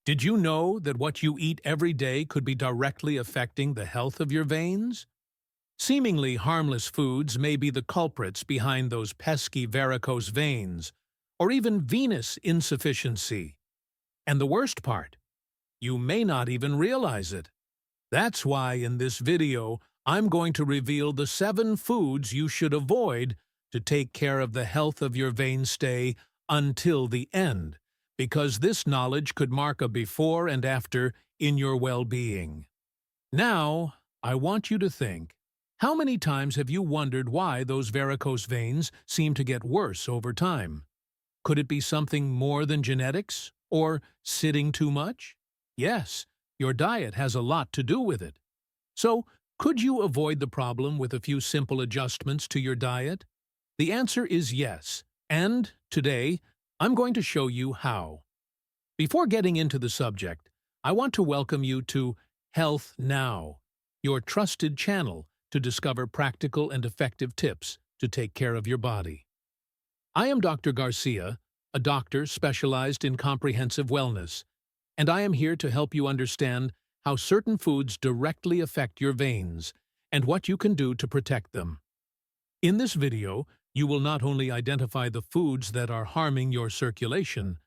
Did you know that what you eat every day could be directly affecting the health of your veins? Seemingly harmless foods may be the culprits behind those pesky varicose veins, or even venous insufficiency. And the worst part, you may not even realize it. That's why in this video, I'm going to reveal the 7 foods you should avoid to take care of the health of your vein stay until the end, because this knowledge could mark a before and after in your well-being. Now, I want you to think, how many times have you wondered why those varicose veins seem to get worse over time? Could it be something more than genetics? Or sitting too much? Yes, your diet has a lot to do with it. So, could you avoid the problem with a few simple adjustments to your diet? The answer is yes, and today, I'm going to show you how. Before getting into the subject, I want to welcome you to Health Now, your trusted channel to discover practical and effective tips to take care of your body. I am Dr. Garcia, a doctor specialized in comprehensive wellness, and I am here to help you understand how certain foods directly affect your veins and what you can do to protect them. In this video, you will not only identify the foods that are harming your circulation,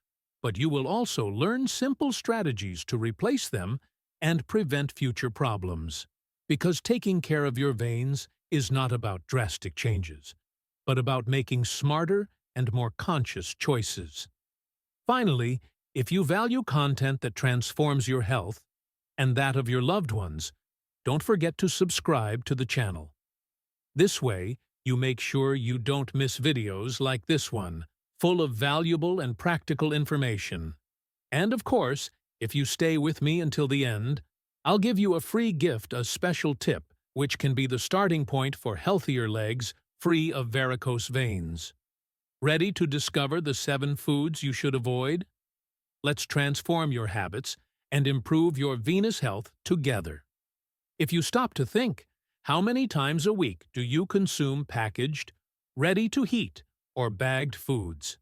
but you will also learn simple strategies to replace them and prevent future problems. Because taking care of your veins is not about drastic changes, but about making smarter and more conscious choices. Finally, if you value content that transforms your health and that of your loved ones, don't forget to subscribe to the channel. This way, you make sure you don't miss videos like this one, full of valuable and practical information. And of course, if you stay with me until the end, I'll give you a free gift, a special tip, which can be the starting point for healthier legs free of varicose veins. Ready to discover the 7 foods you should avoid? Let's transform your habits and improve your venous health together. If you stop to think, how many times a week do you consume packaged, ready-to-heat, or bagged foods?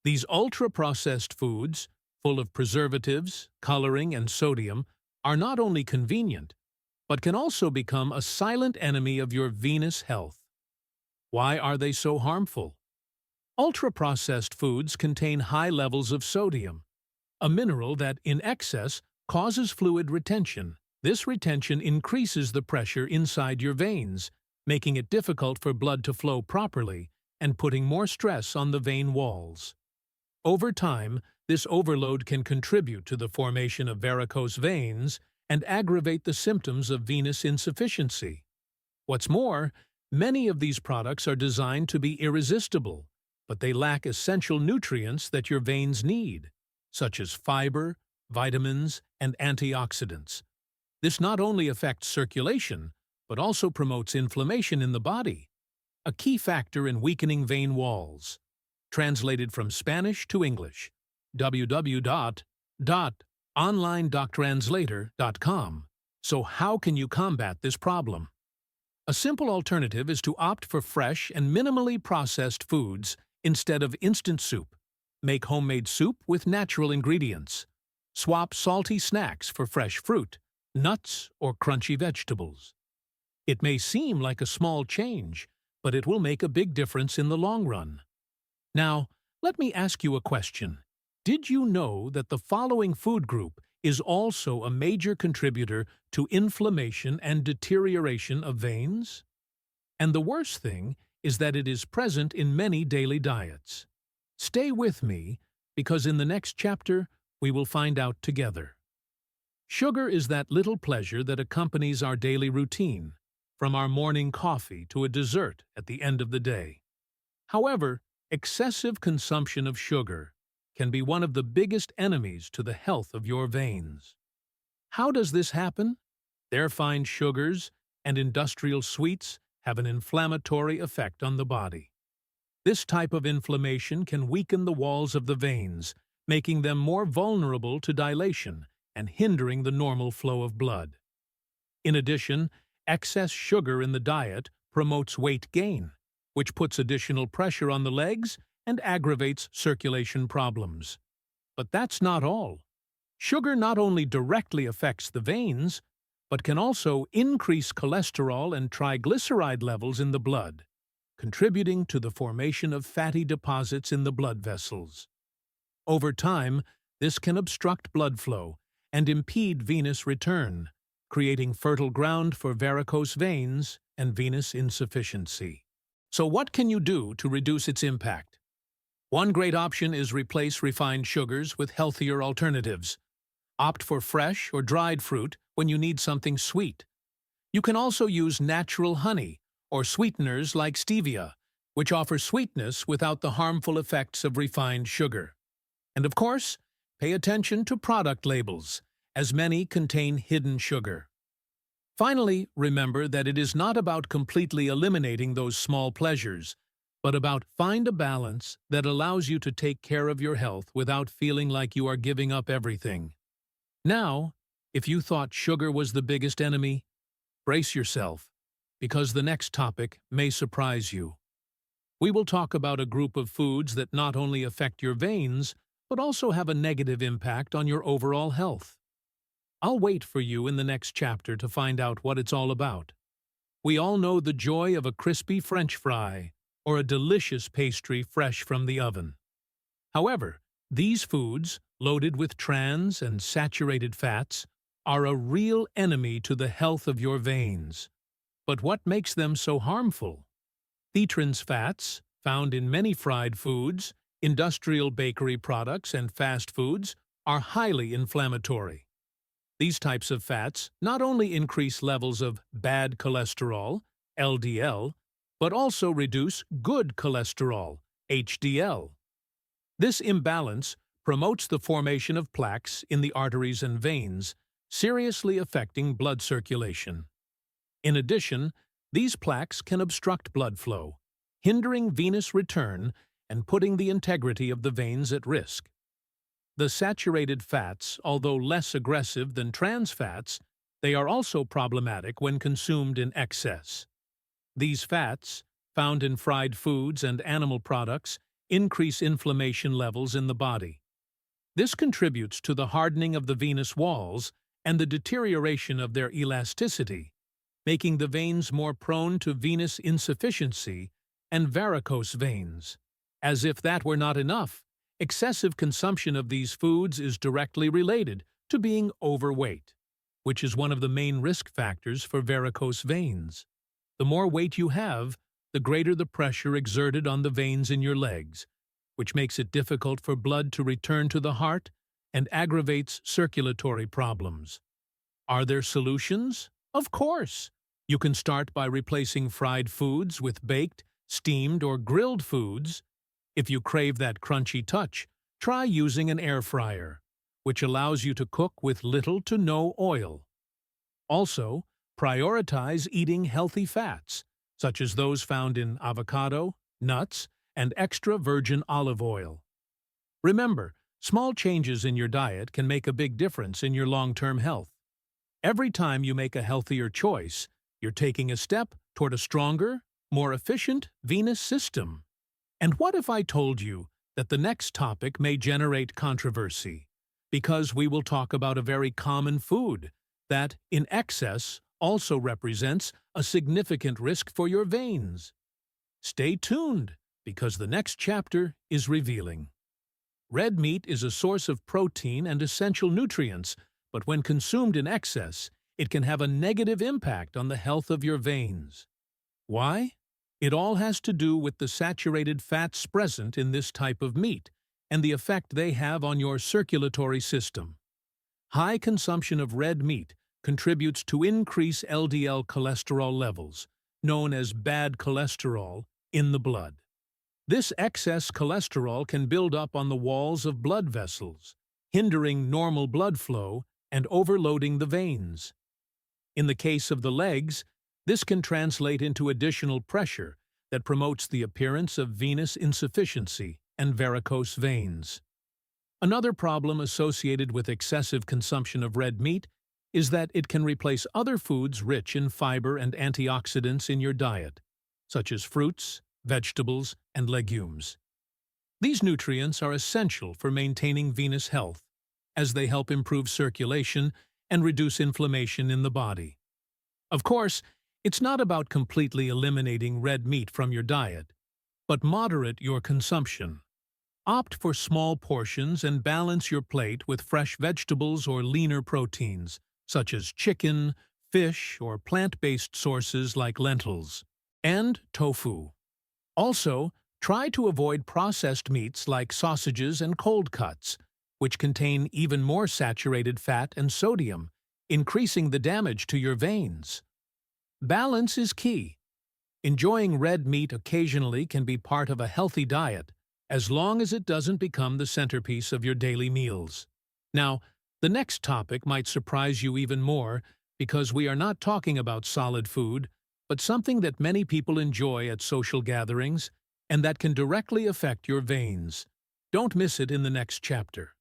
These ultra-processed foods, full of preservatives, coloring, and sodium, are not only convenient, but can also become a silent enemy of your venous health. Why are they so harmful? Ultra-processed foods contain high levels of sodium, a mineral that, in excess, causes fluid retention. This retention increases the pressure inside your veins, making it difficult for blood to flow properly and putting more stress on the vein walls. Over time, this overload can contribute to the formation of varicose veins and aggravate the symptoms of venous insufficiency. What's more, many of these products are designed to be irresistible, but they lack essential nutrients that your veins need, such as fiber, vitamins, and antioxidants. This not only affects circulation, but also promotes inflammation in the body, a key factor in weakening vein walls. Translated from Spanish to English, www.onlinedoctranslator.com. So how can you combat this problem? A simple alternative is to opt for fresh and minimally processed foods instead of instant soup. Make homemade soup with natural ingredients. Swap salty snacks for fresh fruit, nuts, or crunchy vegetables. It may seem like a small change, but it will make a big difference in the long run. Now, let me ask you a question. Did you know that the following food group is also a major contributor to inflammation and deterioration of veins? And the worst thing is that it is present in many daily diets. Stay with me, because in the next chapter, we will find out together. Sugar is that little pleasure that accompanies our daily routine, from our morning coffee to a dessert at the end of the day. However, excessive consumption of sugar can be one of the biggest enemies to the health of your veins. How does this happen? Their refined sugars and industrial sweets have an inflammatory effect on the body. This type of inflammation can weaken the walls of the veins, making them more vulnerable to dilation and hindering the normal flow of blood. In addition, excess sugar in the diet promotes weight gain, which puts additional pressure on the legs and aggravates circulation problems. But that's not all. Sugar not only directly affects the veins, but can also increase cholesterol and triglyceride levels in the blood, contributing to the formation of fatty deposits in the blood vessels. Over time, this can obstruct blood flow and impede venous return, creating fertile ground for varicose veins and venous insufficiency. So what can you do to reduce its impact? One great option is replace refined sugars with healthier alternatives. Opt for fresh or dried fruit when you need something sweet. You can also use natural honey or sweeteners like stevia, which offer sweetness without the harmful effects of refined sugar. And of course, pay attention to product labels, as many contain hidden sugar. Finally, remember that it is not about completely eliminating those small pleasures, but about find a balance that allows you to take care of your health without feeling like you are giving up everything. Now, if you thought sugar was the biggest enemy, brace yourself, because the next topic may surprise you. We will talk about a group of foods that not only affect your veins, but also have a negative impact on your overall health. I'll wait for you in the next chapter to find out what it's all about. We all know the joy of a crispy French fry or a delicious pastry fresh from the oven. However, these foods, loaded with trans and saturated fats, are a real enemy to the health of your veins. But what makes them so harmful? The trans fats, found in many fried foods, industrial bakery products, and fast foods, are highly inflammatory. These types of fats not only increase levels of bad cholesterol, LDL, but also reduce good cholesterol, HDL. This imbalance promotes the formation of plaques in the arteries and veins, seriously affecting blood circulation. In addition, these plaques can obstruct blood flow, hindering venous return and putting the integrity of the veins at risk. The saturated fats, although less aggressive than trans fats, they are also problematic when consumed in excess. These fats, found in fried foods and animal products, increase inflammation levels in the body. This contributes to the hardening of the venous walls and the deterioration of their elasticity, making the veins more prone to venous insufficiency and varicose veins. As if that were not enough, excessive consumption of these foods is directly related to being overweight, which is one of the main risk factors for varicose veins. The more weight you have, the greater the pressure exerted on the veins in your legs, which makes it difficult for blood to return to the heart and aggravates circulatory problems. Are there solutions? Of course! You can start by replacing fried foods with baked, steamed, or grilled foods. If you crave that crunchy touch, try using an air fryer, which allows you to cook with little to no oil. Also, prioritize eating healthy fats, such as those found in avocado, nuts, and extra virgin olive oil. Remember, small changes in your diet can make a big difference in your long-term health. Every time you make a healthier choice, you're taking a step toward a stronger, more efficient venous system. And what if I told you that the next topic may generate controversy? Because we will talk about a very common food that, in excess, also represents a significant risk for your veins. Stay tuned, because the next chapter is revealing. Red meat is a source of protein and essential nutrients, but when consumed in excess, it can have a negative impact on the health of your veins. Why? It all has to do with the saturated fats present in this type of meat and the effect they have on your circulatory system. High consumption of red meat contributes to increased LDL cholesterol levels, known as bad cholesterol, in the blood. This excess cholesterol can build up on the walls of blood vessels, hindering normal blood flow and overloading the veins. In the case of the legs, this can translate into additional pressure that promotes the appearance of venous insufficiency and varicose veins. Another problem associated with excessive consumption of red meat is that it can replace other foods rich in fiber and antioxidants in your diet, such as fruits, vegetables, and legumes. These nutrients are essential for maintaining venous health, as they help improve circulation and reduce inflammation in the body. Of course, it's not about completely eliminating red meat from your diet, but moderate your consumption. Opt for small portions and balance your plate with fresh vegetables or leaner proteins, such as chicken, fish, or plant-based sources like lentils, and tofu. Also, try to avoid processed meats like sausages and cold cuts, which contain even more saturated fat and sodium, increasing the damage to your veins. Balance is key. Enjoying red meat occasionally can be part of a healthy diet, as long as it doesn't become the centerpiece of your daily meals. Now, the next topic might surprise you even more because we are not talking about solid food, but something that many people enjoy at social gatherings and that can directly affect your veins. Don't miss it in the next chapter.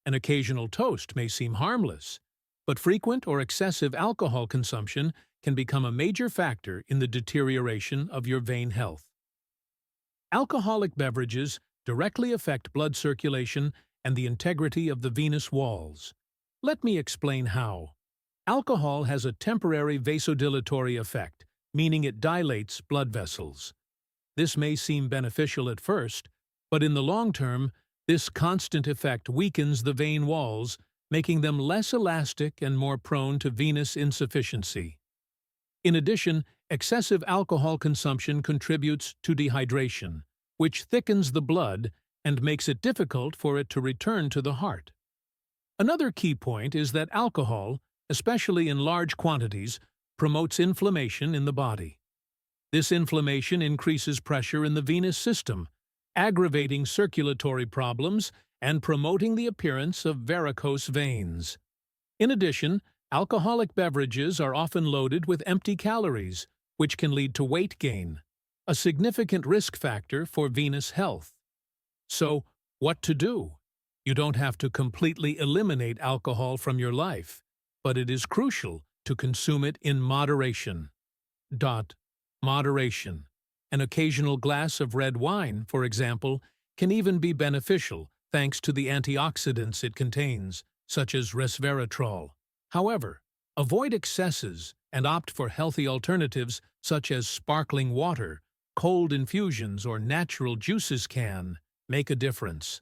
An occasional toast may seem harmless, but frequent or excessive alcohol consumption can become a major factor in the deterioration of your vein health. Alcoholic beverages directly affect blood circulation and the integrity of the venous walls. Let me explain how. Alcohol has a temporary vasodilatory effect, meaning it dilates blood vessels. This may seem beneficial at first, but in the long term, this constant effect weakens the vein walls, making them less elastic and more prone to venous insufficiency. In addition, excessive alcohol consumption contributes to dehydration, which thickens the blood and makes it difficult for it to return to the heart. Another key point is that alcohol, especially in large quantities, promotes inflammation in the body. This inflammation increases pressure in the venous system, aggravating circulatory problems and promoting the appearance of varicose veins. In addition, alcoholic beverages are often loaded with empty calories, which can lead to weight gain, a significant risk factor for venous health. So, what to do? You don't have to completely eliminate alcohol from your life, but it is crucial to consume it in moderation. Moderation. An occasional glass of red wine, for example, can even be beneficial thanks to the antioxidants it contains, such as resveratrol. However, avoid excesses and opt for healthy alternatives such as sparkling water, cold infusions, or natural juices can make a difference.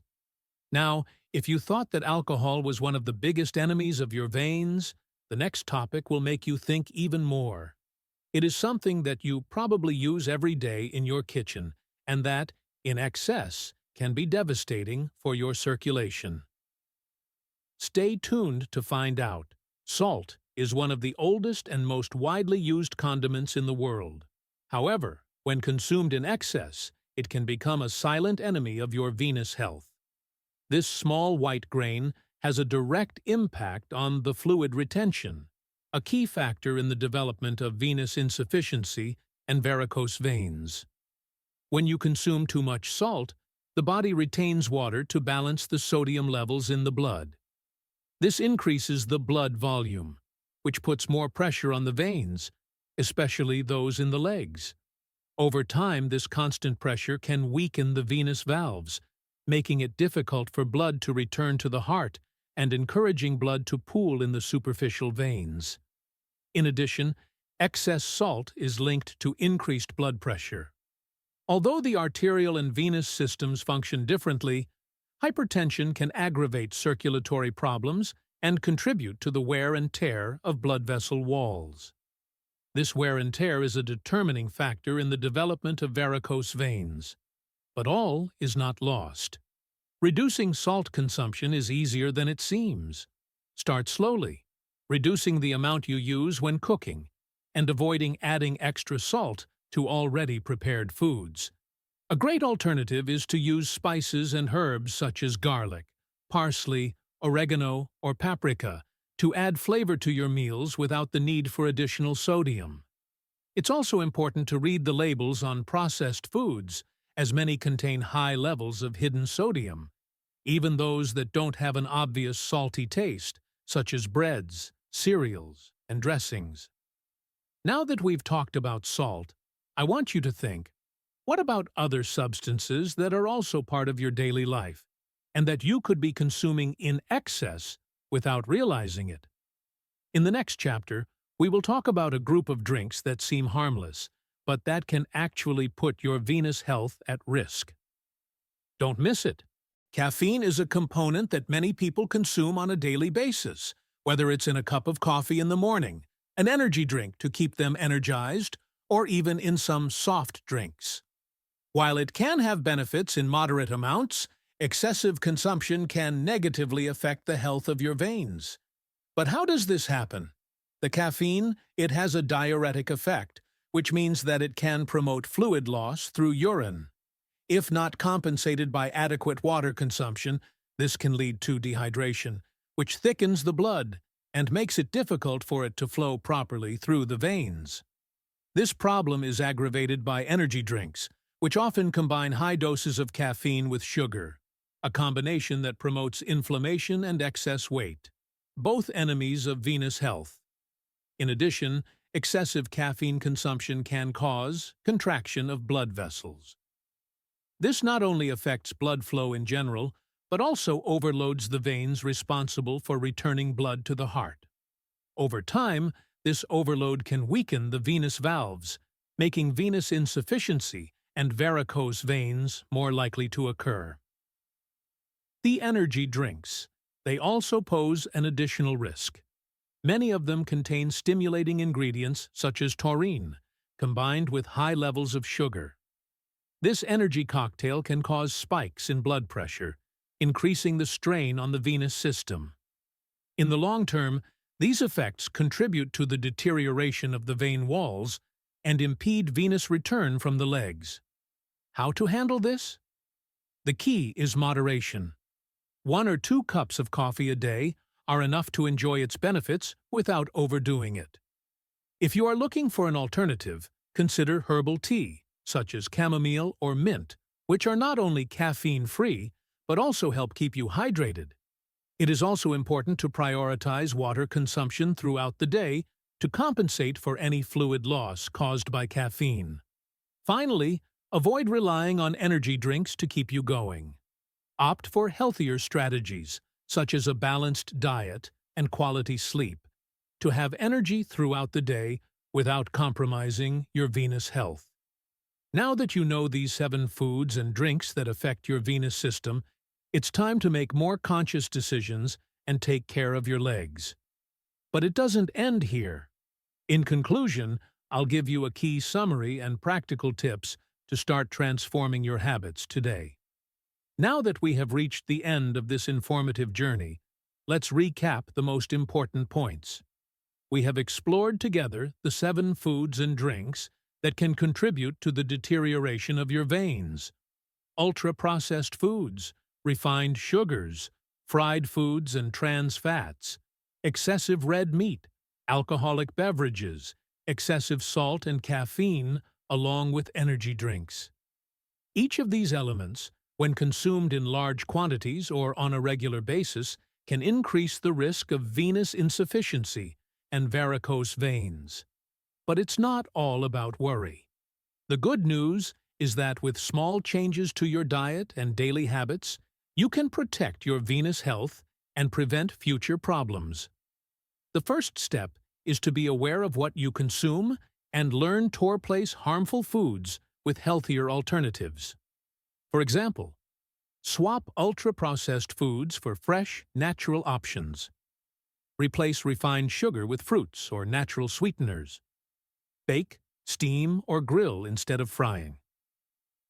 Now, if you thought that alcohol was one of the biggest enemies of your veins, the next topic will make you think even more. It is something that you probably use every day in your kitchen, and that, in excess, can be devastating for your circulation. Stay tuned to find out. Salt is one of the oldest and most widely used condiments in the world. However, when consumed in excess, it can become a silent enemy of your venous health. This small white grain has a direct impact on the fluid retention, a key factor in the development of venous insufficiency and varicose veins. When you consume too much salt, the body retains water to balance the sodium levels in the blood. This increases the blood volume, which puts more pressure on the veins, especially those in the legs. Over time, this constant pressure can weaken the venous valves, making it difficult for blood to return to the heart and encouraging blood to pool in the superficial veins. In addition, excess salt is linked to increased blood pressure. Although the arterial and venous systems function differently, hypertension can aggravate circulatory problems and contribute to the wear and tear of blood vessel walls. This wear and tear is a determining factor in the development of varicose veins. But all is not lost. Reducing salt consumption is easier than it seems. Start slowly, reducing the amount you use when cooking, and avoiding adding extra salt to already prepared foods. A great alternative is to use spices and herbs such as garlic, parsley, oregano, or paprika to add flavor to your meals without the need for additional sodium. It's also important to read the labels on processed foods, as many contain high levels of hidden sodium, even those that don't have an obvious salty taste, such as breads, cereals, and dressings. Now that we've talked about salt, I want you to think, what about other substances that are also part of your daily life, and that you could be consuming in excess without realizing it. In the next chapter, we will talk about a group of drinks that seem harmless, but that can actually put your venous health at risk. Don't miss it. Caffeine is a component that many people consume on a daily basis, whether it's in a cup of coffee in the morning, an energy drink to keep them energized, or even in some soft drinks. While it can have benefits in moderate amounts, excessive consumption can negatively affect the health of your veins. But how does this happen? The caffeine, it has a diuretic effect, which means that it can promote fluid loss through urine. If not compensated by adequate water consumption, this can lead to dehydration, which thickens the blood and makes it difficult for it to flow properly through the veins. This problem is aggravated by energy drinks, which often combine high doses of caffeine with sugar, a combination that promotes inflammation and excess weight, both enemies of venous health. In addition, excessive caffeine consumption can cause contraction of blood vessels. This not only affects blood flow in general, but also overloads the veins responsible for returning blood to the heart. Over time, this overload can weaken the venous valves, making venous insufficiency and varicose veins more likely to occur. The energy drinks. They also pose an additional risk. Many of them contain stimulating ingredients such as taurine, combined with high levels of sugar. This energy cocktail can cause spikes in blood pressure, increasing the strain on the venous system. In the long term, these effects contribute to the deterioration of the vein walls and impede venous return from the legs. How to handle this? The key is moderation. 1 or 2 cups of coffee a day are enough to enjoy its benefits without overdoing it. If you are looking for an alternative, consider herbal tea, such as chamomile or mint, which are not only caffeine-free, but also help keep you hydrated. It is also important to prioritize water consumption throughout the day to compensate for any fluid loss caused by caffeine. Finally, avoid relying on energy drinks to keep you going. Opt for healthier strategies, such as a balanced diet and quality sleep, to have energy throughout the day without compromising your venous health. Now that you know these 7 foods and drinks that affect your venous system, it's time to make more conscious decisions and take care of your legs. But it doesn't end here. In conclusion, I'll give you a key summary and practical tips to start transforming your habits today. Now that we have reached the end of this informative journey, let's recap the most important points. We have explored together the 7 foods and drinks that can contribute to the deterioration of your veins. Ultra-processed foods, refined sugars, fried foods and trans fats, excessive red meat, alcoholic beverages, excessive salt and caffeine, along with energy drinks. Each of these elements, when consumed in large quantities or on a regular basis, can increase the risk of venous insufficiency and varicose veins. But it's not all about worry. The good news is that with small changes to your diet and daily habits, you can protect your venous health and prevent future problems. The first step is to be aware of what you consume and learn to replace harmful foods with healthier alternatives. For example, swap ultra-processed foods for fresh, natural options. Replace refined sugar with fruits or natural sweeteners. Bake, steam, or grill instead of frying.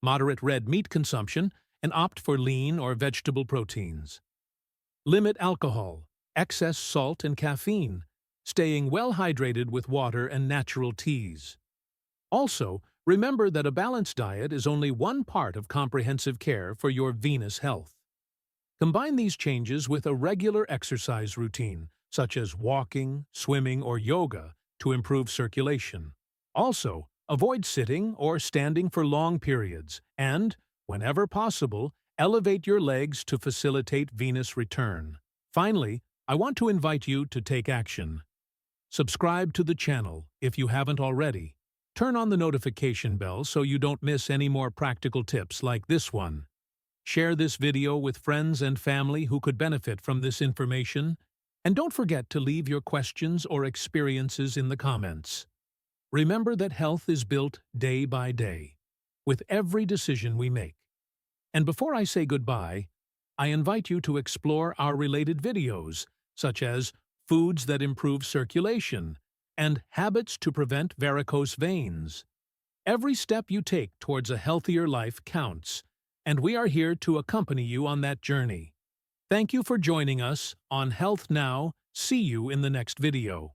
Moderate red meat consumption and opt for lean or vegetable proteins. Limit alcohol, excess salt and caffeine, staying well hydrated with water and natural teas. Also, remember that a balanced diet is only one part of comprehensive care for your venous health. Combine these changes with a regular exercise routine, such as walking, swimming, or yoga, to improve circulation. Also, avoid sitting or standing for long periods and, whenever possible, elevate your legs to facilitate venous return. Finally, I want to invite you to take action. Subscribe to the channel if you haven't already. Turn on the notification bell so you don't miss any more practical tips like this one. Share this video with friends and family who could benefit from this information, And don't forget to leave your questions or experiences in the comments. Remember that health is built day by day, with every decision we make. And before I say goodbye, I invite you to explore our related videos, such as foods that improve circulation and habits to prevent varicose veins. Every step you take towards a healthier life counts, and we are here to accompany you on that journey. Thank you for joining us on Health Now. See you in the next video.